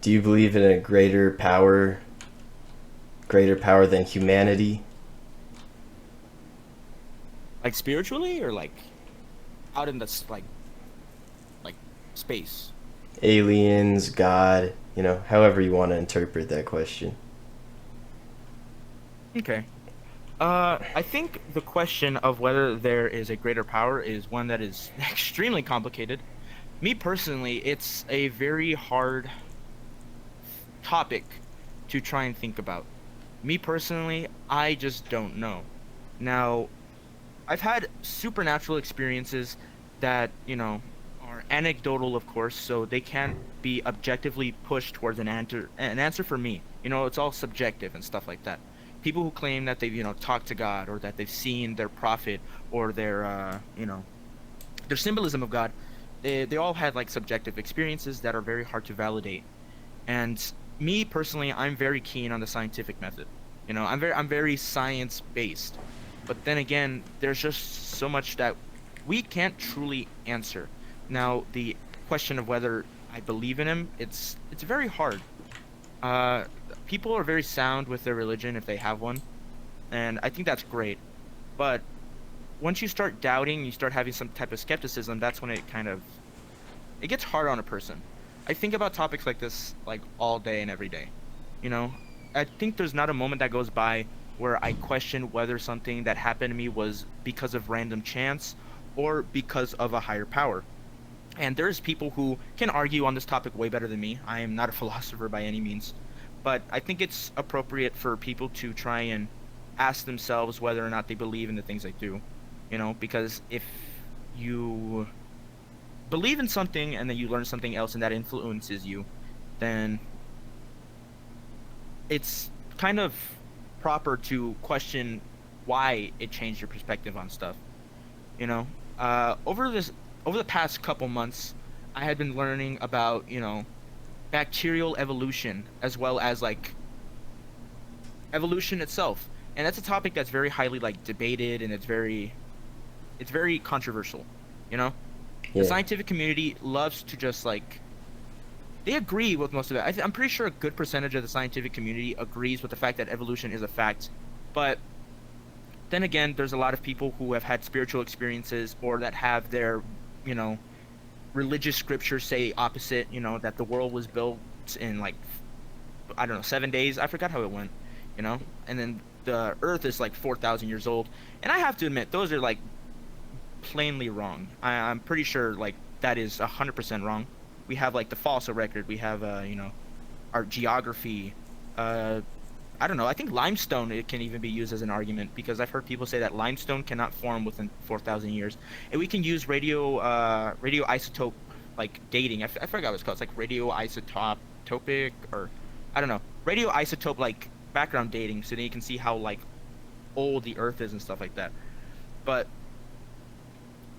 Do you believe in a greater power than humanity? Like spiritually or like out in the like space? Aliens, God, however you want to interpret that question. Okay. I think the question of whether there is a greater power is one that is extremely complicated. Me personally, it's a very hard topic to try and think about. Me personally, I just don't know. Now, I've had supernatural experiences that, are anecdotal, of course, so they can't be objectively pushed towards an answer for me. It's all subjective and stuff like that. People who claim that they've, talked to God or that they've seen their prophet or their symbolism of God, they all had like subjective experiences that are very hard to validate. And me personally, I'm very keen on the scientific method. I'm very science based. But then again, there's just so much that we can't truly answer. Now, the question of whether I believe in him, it's very hard. Uh, People are very sound with their religion if they have one, and I think that's great. But once you start doubting, you start having some type of skepticism, that's when it gets hard on a person. I think about topics like this like all day and every day. You know, I think there's not a moment that goes by where I question whether something that happened to me was because of random chance or because of a higher power. And there's people who can argue on this topic way better than me. I am not a philosopher by any means, but I think it's appropriate for people to try and ask themselves whether or not they believe in the things they do. Because if you believe in something and then you learn something else and that influences you, then it's kind of proper to question why it changed your perspective on stuff. You know, over the past couple months, I had been learning about bacterial evolution as well as like evolution itself, and that's a topic that's very highly like debated and it's very controversial. You know, the Yeah. scientific community loves to just like they agree with most of it. I'm pretty sure a good percentage of the scientific community agrees with the fact that evolution is a fact. But then again, there's a lot of people who have had spiritual experiences or that have their, you know, religious scriptures say opposite, that the world was built in like, I don't know, 7 days. I forgot how it went, and then the earth is like 4,000 years old. And I have to admit, those are like plainly wrong. I'm pretty sure like that is 100% wrong. We have like the fossil record. We have our geography. Uh, I don't know. I think limestone it can even be used as an argument because I've heard people say that limestone cannot form within 4,000 years, and we can use radioisotope like dating. I forgot what it's called. It's like radioisotopic or I don't know radioisotope like background dating, so then you can see how like old the Earth is and stuff like that. But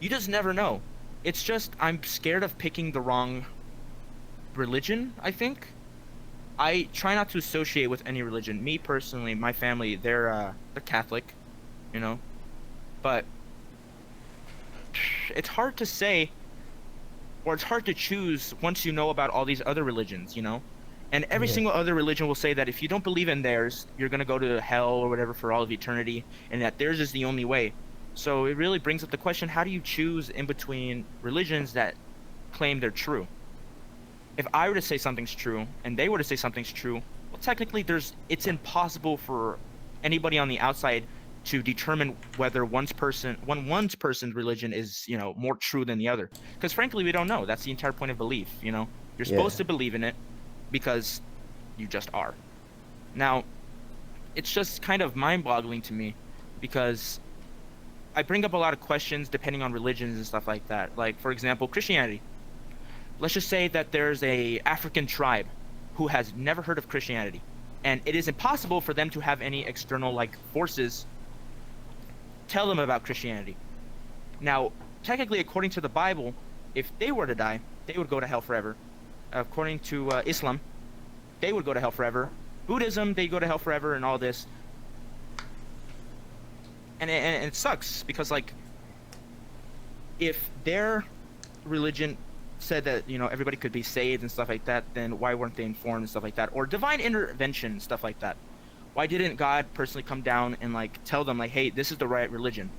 you just never know. It's just I'm scared of picking the wrong religion, I think. I try not to associate with any religion. Me personally, my family, they're Catholic, you know, but it's hard to say or it's hard to choose once you know about all these other religions. And every Yeah. single other religion will say that if you don't believe in theirs, you're going to go to hell or whatever for all of eternity, and that theirs is the only way. So it really brings up the question, how do you choose in between religions that claim they're true? If I were to say something's true and they were to say something's true, well, technically it's impossible for anybody on the outside to determine whether one's person's religion is, more true than the other. Because frankly, we don't know. That's the entire point of belief. You're Yeah. supposed to believe in it because you just are. Now, it's just kind of mind-boggling to me because I bring up a lot of questions depending on religions and stuff like that. Like, for example, Christianity. Let's just say that there's a African tribe who has never heard of Christianity, and it is impossible for them to have any external like forces tell them about Christianity. Now, technically, according to the Bible, if they were to die, they would go to hell forever. According to Islam, they would go to hell forever. Buddhism, they go to hell forever, and all this. And it sucks because like if their religion said that everybody could be saved and stuff like that, then why weren't they informed and stuff like that, or divine intervention stuff like that? Why didn't God personally come down and like tell them like, hey, this is the right religion?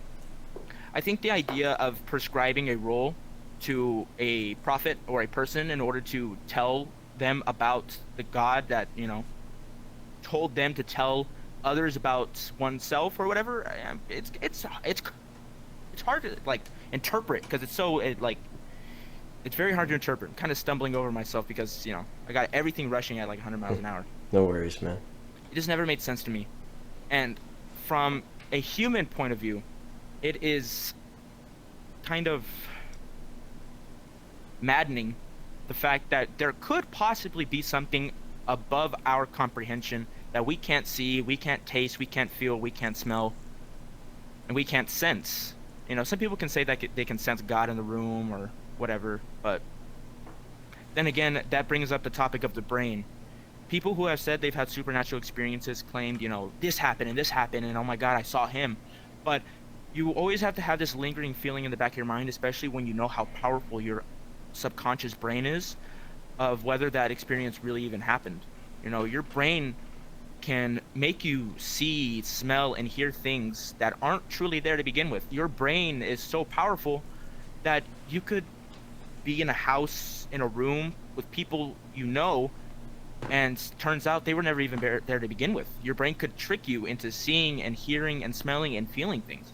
I think the idea of prescribing a role to a prophet or a person in order to tell them about the God that told them to tell others about oneself or whatever, it's hard to like interpret because it's very hard to interpret. I'm kind of stumbling over myself because, I got everything rushing at like 100 miles an hour. No worries, man. It just never made sense to me. And from a human point of view, it is kind of maddening the fact that there could possibly be something above our comprehension that we can't see, we can't taste, we can't feel, we can't smell, and we can't sense. Some people can say that they can sense God in the room or whatever, but then again, that brings up the topic of the brain. People who have said they've had supernatural experiences claimed, this happened, and oh my God, I saw him. But you always have to have this lingering feeling in the back of your mind, especially when you know how powerful your subconscious brain is, of whether that experience really even happened. Your brain can make you see, smell, and hear things that aren't truly there to begin with. Your brain is so powerful that you could be in a house, in a room with people and turns out they were never even there to begin with. Your brain could trick you into seeing and hearing and smelling and feeling things.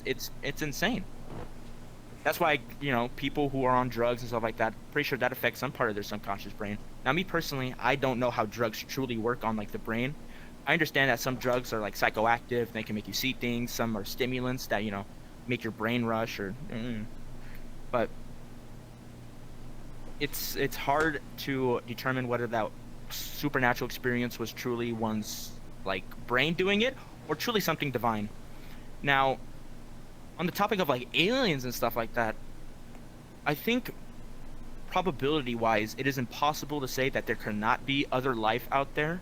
It's insane. That's why, people who are on drugs and stuff like that, pretty sure that affects some part of their subconscious brain. Now, me personally, I don't know how drugs truly work on like the brain. I understand that some drugs are like psychoactive, they can make you see things. Some are stimulants that, make your brain rush but it's hard to determine whether that supernatural experience was truly one's like brain doing it or truly something divine. Now, on the topic of like aliens and stuff like that, I think probability wise it is impossible to say that there cannot be other life out there.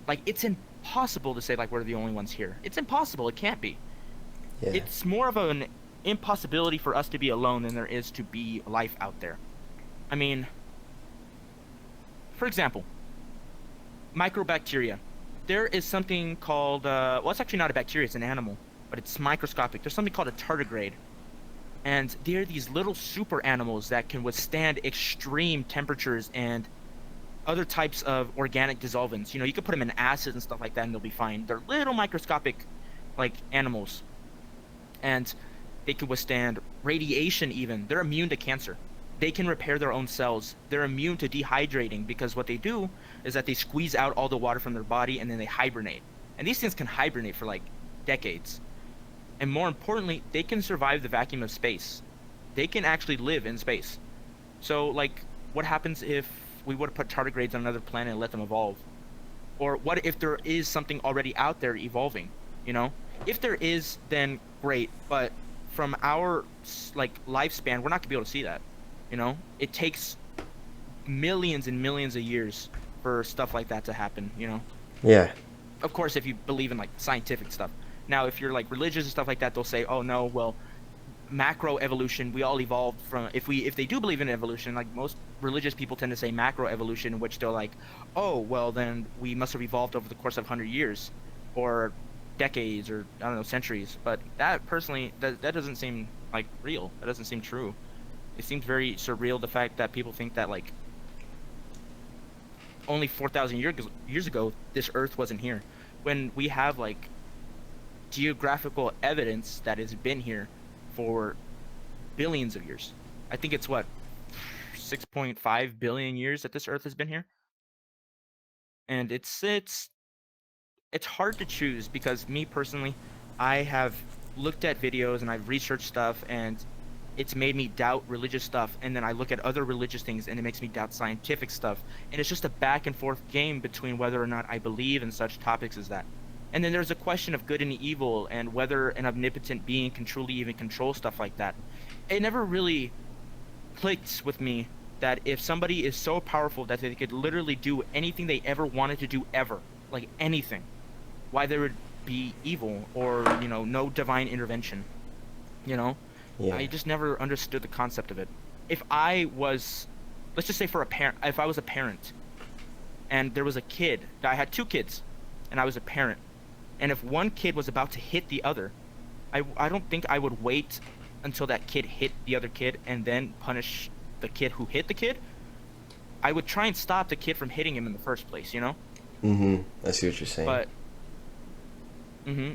Like, it's impossible to say like we're the only ones here. It's impossible. It can't be. Yeah. It's more of an impossibility for us to be alone than there is to be life out there. I mean, for example, microbacteria. There is something called, well, it's actually not a bacteria, it's an animal, but it's microscopic. There's something called a tardigrade. And they're these little super animals that can withstand extreme temperatures and other types of organic dissolvents. You could put them in acid and stuff like that and they'll be fine. They're little microscopic, like, animals. And they can withstand radiation even. They're immune to cancer. They can repair their own cells. They're immune to dehydrating because what they do is that they squeeze out all the water from their body and then they hibernate. And these things can hibernate for like decades. And more importantly, they can survive the vacuum of space. They can actually live in space. So like, what happens if we would have put tardigrades on another planet and let them evolve? Or what if there is something already out there evolving? If there is, then great. But from our like lifespan, we're not gonna be able to see that. It takes millions and millions of years for stuff like that to happen, Yeah. Of course, if you believe in like scientific stuff. Now, if you're like religious and stuff like that, they'll say, oh no, well, macro evolution, we all evolved from, if they do believe in evolution, like most religious people tend to say macro evolution, in which they're like, oh, well, then we must have evolved over the course of 100 years or decades or I don't know, centuries. But that personally, that doesn't seem like real. That doesn't seem true. It seems very surreal, the fact that people think that like only 4,000 years ago this Earth wasn't here, when we have like geographical evidence that it's been here for billions of years. I think it's what, 6.5 billion years that this Earth has been here, and it's hard to choose because me personally, I have looked at videos and I've researched stuff and it's made me doubt religious stuff, and then I look at other religious things and it makes me doubt scientific stuff, and it's just a back and forth game between whether or not I believe in such topics as that. And then there's a question of good and evil and whether an omnipotent being can truly even control stuff like that. It never really clicked with me that if somebody is so powerful that they could literally do anything they ever wanted to do ever, like anything, why there would be evil or, no divine intervention, Yeah. I just never understood the concept of it. If I was let's just say for a parent, if I was a parent and there was a kid, I had two kids, and I was a parent, and if one kid was about to hit the other, I don't think I would wait until that kid hit the other kid and then punish the kid who hit the kid. I would try and stop the kid from hitting him in the first place, you know? Mm-hmm. I see what you're saying. But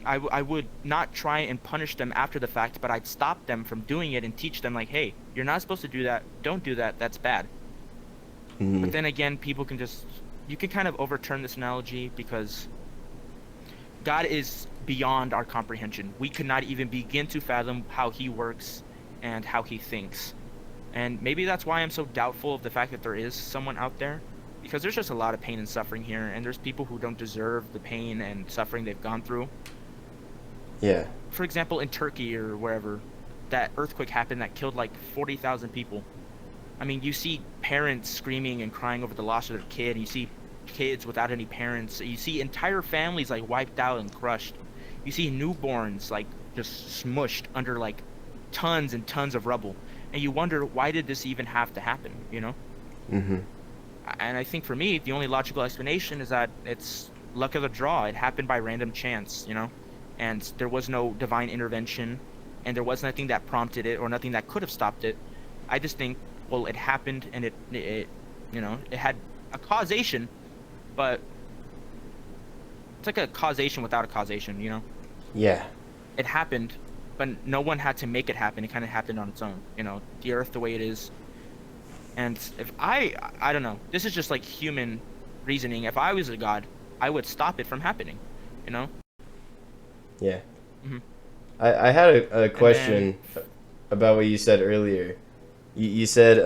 I would not try and punish them after the fact, but I'd stop them from doing it and teach them like, hey, you're not supposed to do that. Don't do that. That's bad. Mm-hmm. But then again, you can kind of overturn this analogy because God is beyond our comprehension. We could not even begin to fathom how he works and how he thinks. And maybe that's why I'm so doubtful of the fact that there is someone out there, because there's just a lot of pain and suffering here, and there's people who don't deserve the pain and suffering they've gone through. Yeah. For example, in Turkey or wherever, that earthquake happened that killed like 40,000 people. I mean, you see parents screaming and crying over the loss of their kid. You see kids without any parents. You see entire families like wiped out and crushed. You see newborns like just smushed under like tons and tons of rubble. And you wonder, why did this even have to happen, you know? Mm-hmm. And I think for me, the only logical explanation is that it's luck of the draw. It happened by random chance, you know? And there was no divine intervention, and there was nothing that prompted it or nothing that could have stopped it. I just think, well, it happened, and it you know, it had a causation, but it's like a causation without a causation, you know? Yeah. It happened, but no one had to make it happen. It kind of happened on its own, you know? The earth the way it is. And if I don't know, this is just like human reasoning. If I was a god, I would stop it from happening, you know? Yeah. Mm-hmm. I had a question about what you said earlier. You said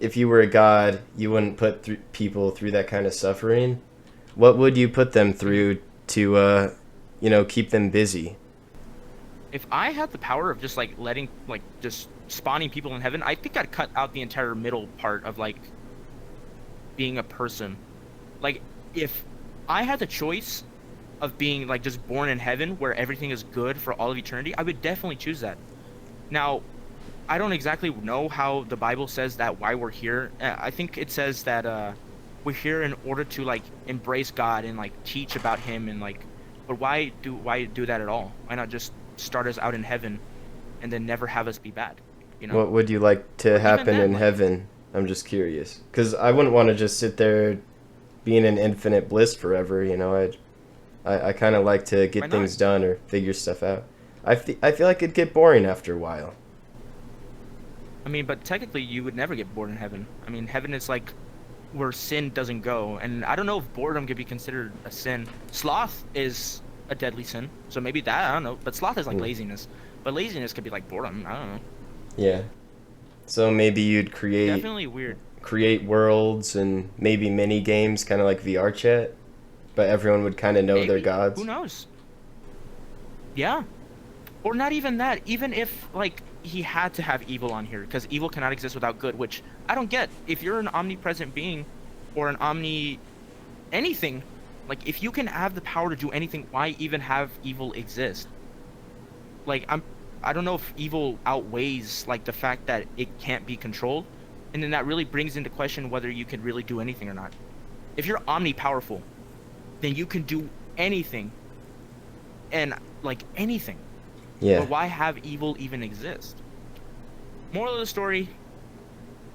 if you were a god, you wouldn't put people through that kind of suffering. What would you put them through to, keep them busy? If I had the power of just like just spawning people in heaven, I think I'd cut out the entire middle part of like being a person. Like if I had the choice of being like just born in heaven where everything is good for all of eternity, I would definitely choose that. Now, I don't exactly know how the Bible says that why we're here. I think it says that we're here in order to like embrace God and like teach about him and like, but why do that at all? Why not just start us out in heaven and then never have us be bad, you know? What would you like to happen in heaven? I'm just curious, because I wouldn't want to just sit there being in infinite bliss forever, you know. I kind of like to get things done or figure stuff out. I feel like it'd get boring after a while. I mean, but technically you would never get bored in heaven. I mean, heaven is like where sin doesn't go, and I don't know if boredom could be considered a sin. Sloth is a deadly sin, so maybe that, I don't know, but sloth is like laziness, but laziness could be like boredom. I don't know. Yeah, so maybe you'd definitely weird create worlds and maybe mini games, kind of like VR chat, but everyone would kind of know their gods. Who knows? Yeah, or not even that. Even if like he had to have evil on here, because evil cannot exist without good, which I don't get. If you're an omnipresent being or an anything, like if you can have the power to do anything, why even have evil exist? Like I don't know if evil outweighs like the fact that it can't be controlled, and then that really brings into question whether you can really do anything or not. If you're omnipowerful, then you can do anything, and like anything. Yeah. But why have evil even exist? Moral of the story,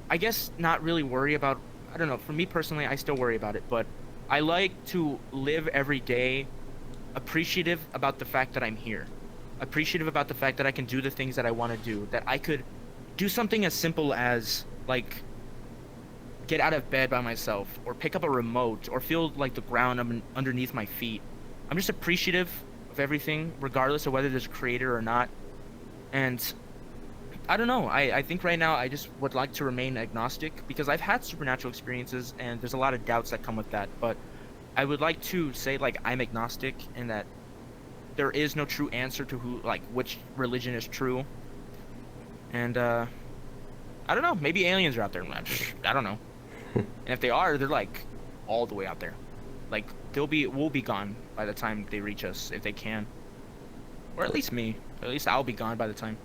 I guess not really worry about, I don't know, for me personally, I still worry about it, but I like to live every day appreciative about the fact that I'm here. Appreciative about the fact that I can do the things that I want to do, that I could do something as simple as, like, get out of bed by myself, or pick up a remote, or feel like the ground underneath my feet. I'm just appreciative of everything, regardless of whether there's a creator or not. And I don't know, I think right now I just would like to remain agnostic, because I've had supernatural experiences and there's a lot of doubts that come with that, but I would like to say like I'm agnostic and that there is no true answer to which religion is true. And I don't know, maybe aliens are out there. I don't know. And if they are, they're like all the way out there. Like we'll be gone by the time they reach us, if they can. Or at least me. At least I'll be gone by the time.